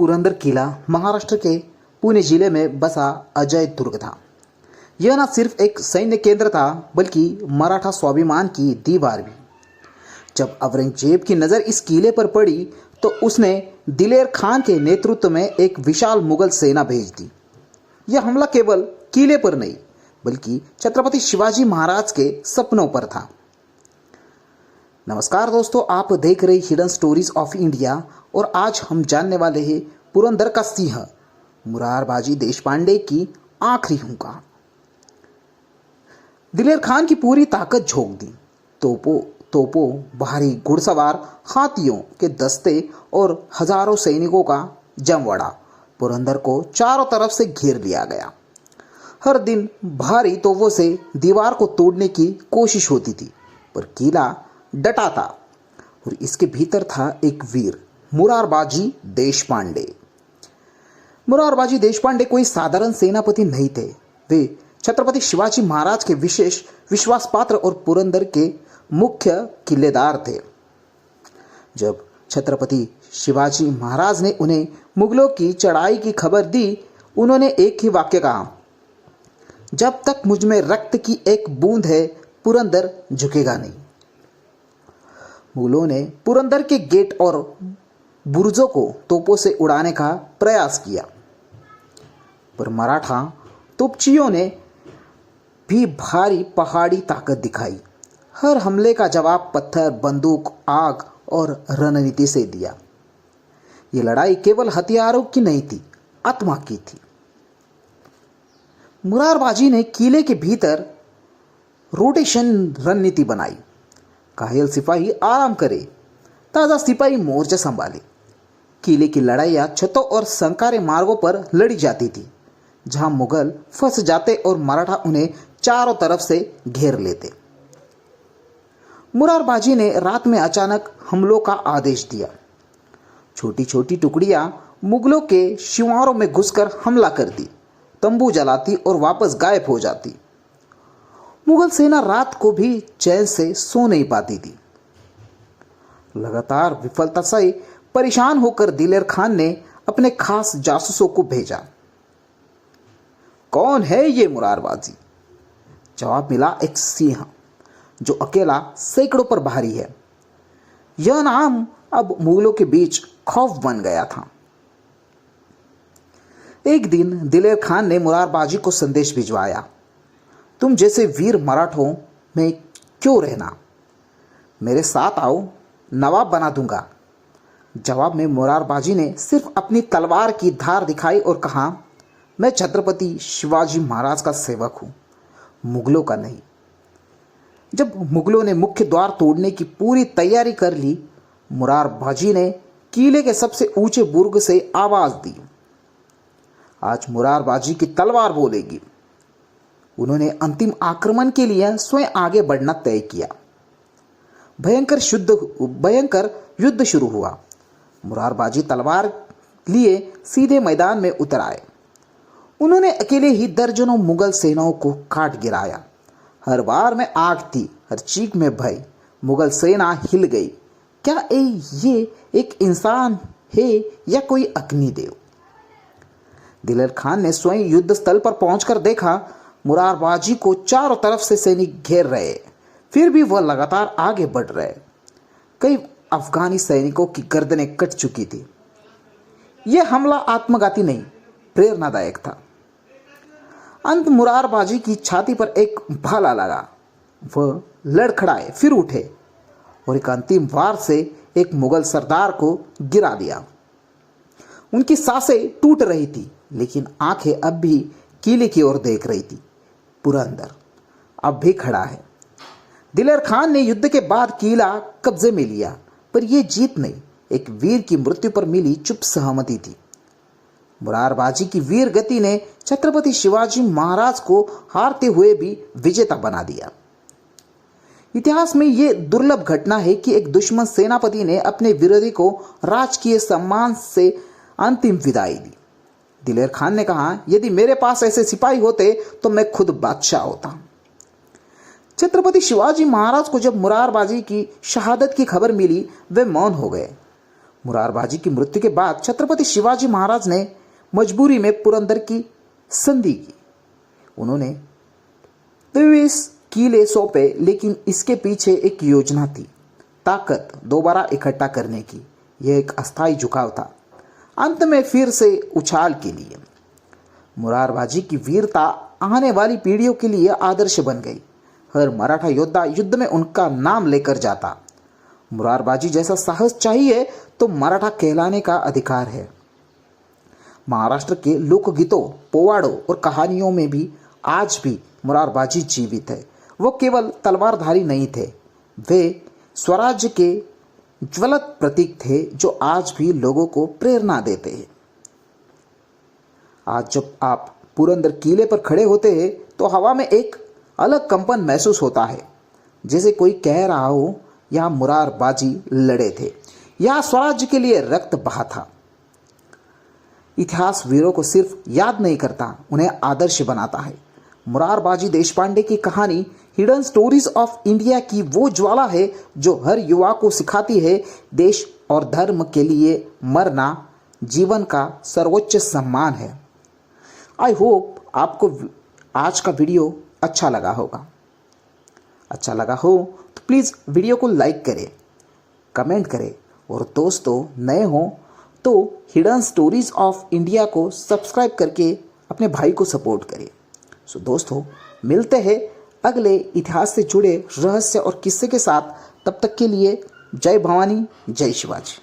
पुरंदर किला महाराष्ट्र के पुणे जिले में बसा अजय दुर्ग था। यह न सिर्फ एक सैन्य केंद्र था बल्कि मराठा स्वाभिमान की दीवार भी। जब औरंगजेब की नज़र इस किले पर पड़ी तो उसने दिलेर खान के नेतृत्व में एक विशाल मुगल सेना भेज दी। यह हमला केवल किले पर नहीं बल्कि छत्रपति शिवाजी महाराज के सपनों पर था। नमस्कार दोस्तों, आप देख रहे हिडन स्टोरीज ऑफ इंडिया और आज हम जानने वाले हैं पुरंदर का सिंह मुरारबाजी देशपांडे की आखिरी हुंकार। दिलेर खान की पूरी ताकत झोंक दी। तोपों, भारी घुड़सवार हाथियों के दस्ते और हजारों सैनिकों का जमवाड़ा पुरंदर को चारों तरफ से घेर लिया गया। हर दिन भारी तोपों से दीवार को तोड़ने की कोशिश होती थी, पर किला डटा था और इसके भीतर था एक वीर, मुरारबाजी देशपांडे। मुरारबाजी देशपांडे कोई साधारण सेनापति नहीं थे। वे छत्रपति शिवाजी महाराज के विशेष विश्वास पात्र और पुरंदर के मुख्य किलेदार थे। जब छत्रपति शिवाजी महाराज ने उन्हें मुगलों की चढ़ाई की खबर दी, उन्होंने एक ही वाक्य कहा, जब तक मुझ में रक्त की एक बूंद है पुरंदर झुकेगा नहीं। मुगलों ने पुरंदर के गेट और बुर्जों को तोपों से उड़ाने का प्रयास किया, पर मराठा तोपचियों ने भी भारी पहाड़ी ताकत दिखाई। हर हमले का जवाब पत्थर, बंदूक, आग और रणनीति से दिया। ये लड़ाई केवल हथियारों की नहीं थी, आत्मा की थी। मुरारबाजी ने किले के भीतर रोटेशन रणनीति बनाई। घायल सिपाही आराम करे, ताज़ा सिपाही मोर्चा संभाले। किले की लड़ाइयाँ छतों और संकारे मार्गों पर लड़ी जाती थी, जहां मुगल फंस जाते और मराठा उन्हें चारों तरफ से घेर लेते। मुरारबाजी ने रात में अचानक हमलों का आदेश दिया। छोटी छोटी टुकड़ियां मुगलों के शिवारों में घुसकर हमला करती, तंबू जलाती और वापस गायब हो जाती। मुगल सेना रात को भी चैन से सो नहीं पाती थी। लगातार विफलता से परेशान होकर दिलेर खान ने अपने खास जासूसों को भेजा। कौन है ये मुरारबाजी? जवाब मिला, एक सिंह जो अकेला सैकड़ों पर भारी है। यह नाम अब मुगलों के बीच खौफ बन गया था। एक दिन दिलेर खान ने मुरारबाजी को संदेश भिजवाया, तुम जैसे वीर मराठों में क्यों रहना, मेरे साथ आओ, नवाब बना दूंगा। जवाब में मुरारबाजी ने सिर्फ अपनी तलवार की धार दिखाई और कहा, मैं छत्रपति शिवाजी महाराज का सेवक हूँ, मुगलों का नहीं। जब मुगलों ने मुख्य द्वार तोड़ने की पूरी तैयारी कर ली, मुरारबाजी ने किले के सबसे ऊंचे बुर्ग से आवाज दी, आज मुरारबाजी की तलवार बोलेगी। उन्होंने अंतिम आक्रमण के लिए स्वयं आगे बढ़ना तय किया। भयंकर युद्ध शुरू हुआ। मुरारबाजी तलवार लिए सीधे मैदान में उतर आए। उन्होंने अकेले ही दर्जनों मुगल सेनाओं को काट गिराया। हर वार में आग थी, हर चीख में भय। मुगल सेना हिल गई। क्या ये एक इंसान है या कोई अग्निदेव? दिलेर खान ने स्वयं युद्ध स्थल पर पहुंचकर देखा, मुरारबाजी को चारों तरफ से सैनिक घेर रहे, फिर भी वह लगातार आगे बढ़ रहे। कई अफगानी सैनिकों की गर्दनें कट चुकी थी। यह हमला आत्मघाती नहीं, प्रेरणादायक था। अंत मुरारबाजी की छाती पर एक भाला लगा। वह लड़खड़ाए, फिर उठे और एक अंतिम वार से एक मुगल सरदार को गिरा दिया। उनकी सांसें टूट रही थी, लेकिन आंखें अब भी किले की ओर देख रही थी। पुरंदर अब भी खड़ा है। दिलेर खान ने युद्ध के बाद किला कब्जे में लिया, पर यह जीत नहीं, एक वीर की मृत्यु पर मिली चुप सहमति थी। मुरारबाजी की वीर गति ने छत्रपति शिवाजी महाराज को हारते हुए भी विजेता बना दिया। इतिहास में यह दुर्लभ घटना है कि एक दुश्मन सेनापति ने अपने विरोधी को राजकीय सम्मान से अंतिम विदाई दी। दिलेर खान ने कहा, यदि मेरे पास ऐसे सिपाही होते तो मैं खुद बादशाह होता। छत्रपति शिवाजी महाराज को जब मुरारबाजी की शहादत की खबर मिली, वे मौन हो गए। मुरारबाजी की मृत्यु के बाद छत्रपति शिवाजी महाराज ने मजबूरी में पुरंदर की संधि की। उन्होंने 23 किले सौंपे, लेकिन इसके पीछे एक योजना थी, ताकत दोबारा इकट्ठा करने की। यह एक अस्थायी झुकाव था, अंत में फिर से उछाल के लिए। मुरारबाजी की वीरता आने वाली पीढ़ियों के लिए आदर्श बन गई। हर मराठा योद्धा युद्ध में उनका नाम लेकर जाता। मुरारबाजी जैसा साहस चाहिए तो मराठा कहलाने का अधिकार है। महाराष्ट्र के लोकगीतों, पोवाड़ों और कहानियों में भी आज भी मुरारबाजी जीवित है। वो केवल तलवारधारी नहीं थे, वे स्वराज्य के ज्वलंत प्रतीक थे जो आज भी लोगों को प्रेरणा देते हैं। आज जब आप पुरंदर किले पर खड़े होते हैं तो हवा में एक अलग कंपन महसूस होता है, जैसे कोई कह रहा हो यहाँ मुरारबाजी लड़े थे, यहाँ स्वराज्य के लिए रक्त बहा था। इतिहास वीरों को सिर्फ याद नहीं करता, उन्हें आदर्श बनाता है। मुरारबाजी देशपांडे की कहानी हिडन स्टोरीज ऑफ इंडिया की वो ज्वाला है जो हर युवा को सिखाती है देश और धर्म के लिए मरना जीवन का सर्वोच्च सम्मान है। आई होप आपको आज का वीडियो अच्छा लगा होगा। अच्छा लगा हो तो प्लीज़ वीडियो को लाइक करें, कमेंट करें और दोस्तों नए हो तो हिडन स्टोरीज ऑफ इंडिया को सब्सक्राइब करके अपने भाई को सपोर्ट करें। सो दोस्तों मिलते हैं अगले इतिहास से जुड़े रहस्य और किस्से के साथ। तब तक के लिए जय भवानी, जय शिवाजी।